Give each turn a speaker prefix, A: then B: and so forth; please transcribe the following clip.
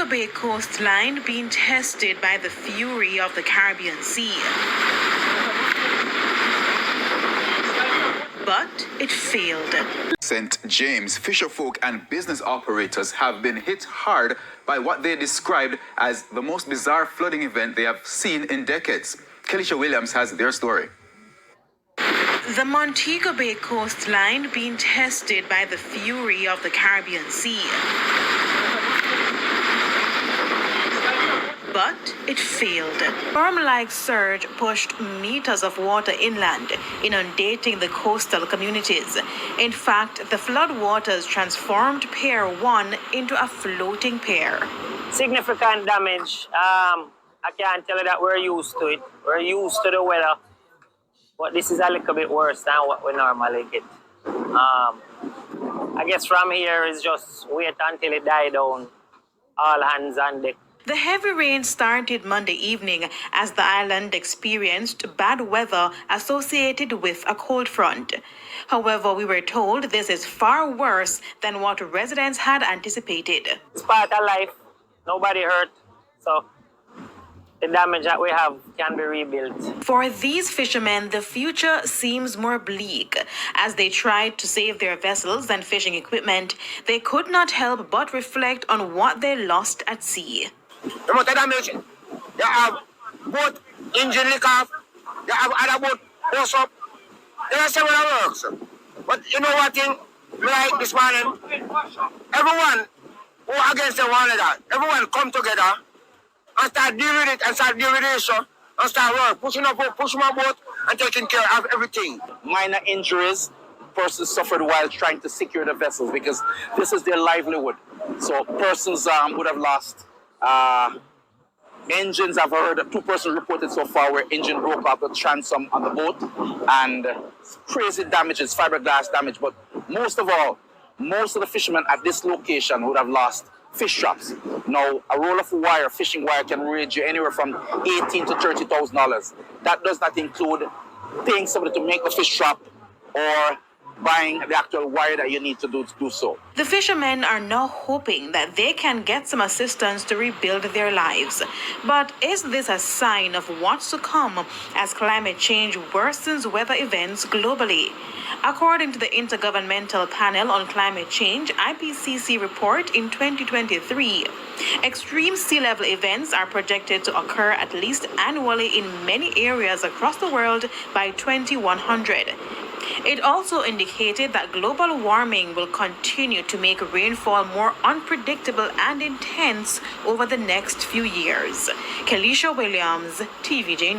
A: Bay coastline being tested by the fury of the Caribbean Sea. But it failed.
B: St. James fisherfolk and business operators have been hit hard by what they described as the most bizarre flooding event they have seen in decades. Kelisha Williams has their story.
A: The Montego Bay coastline being tested by the fury of the Caribbean Sea. But it failed. Storm-like surge pushed meters of water inland, inundating the coastal communities. In fact, the flood waters transformed Pier 1 into a floating pier.
C: Significant damage. I can't tell you that we're used to it. We're used to the weather. But this is a little bit worse than what we normally get. I guess from here is just wait until it dies down. All hands on deck.
A: The heavy rain started Monday evening as the island experienced bad weather associated with a cold front. However, we were told this is far worse than what residents had anticipated.
C: It's part of life. Nobody hurt. So the damage that we have can be rebuilt.
A: For these fishermen, the future seems more bleak. As they tried to save their vessels and fishing equipment, they could not help but reflect on what they lost at sea.
D: The amount of damage, you have boat engine lick off, you have other boat bust up. There are several works. But you know what thing, like this morning, everyone who against the one another, everyone come together and start dealing with it and start dealing with the issue and start work, pushing my boat and taking care of everything.
E: Minor injuries, persons suffered while trying to secure the vessels because this is their livelihood. So persons would have lost engines. I've heard 2 persons reported so far where engine broke off the transom on the boat, and crazy damages, fiberglass damage. But most of all, most of the fishermen at this location would have lost fish traps. Now, a roll of wire, fishing wire, can range you anywhere from $18,000 to $30,000. That does not include paying somebody to make the fish trap or buying the actual wire that you need to do so.
A: The fishermen are now hoping that they can get some assistance to rebuild their lives. But is this a sign of what's to come as climate change worsens weather events globally? According to the Intergovernmental Panel on Climate Change IPCC report in 2023, extreme sea level events are projected to occur at least annually in many areas across the world by 2100. It also indicated that global warming will continue to make rainfall more unpredictable and intense over the next few years. Kelisha Williams, TVJ.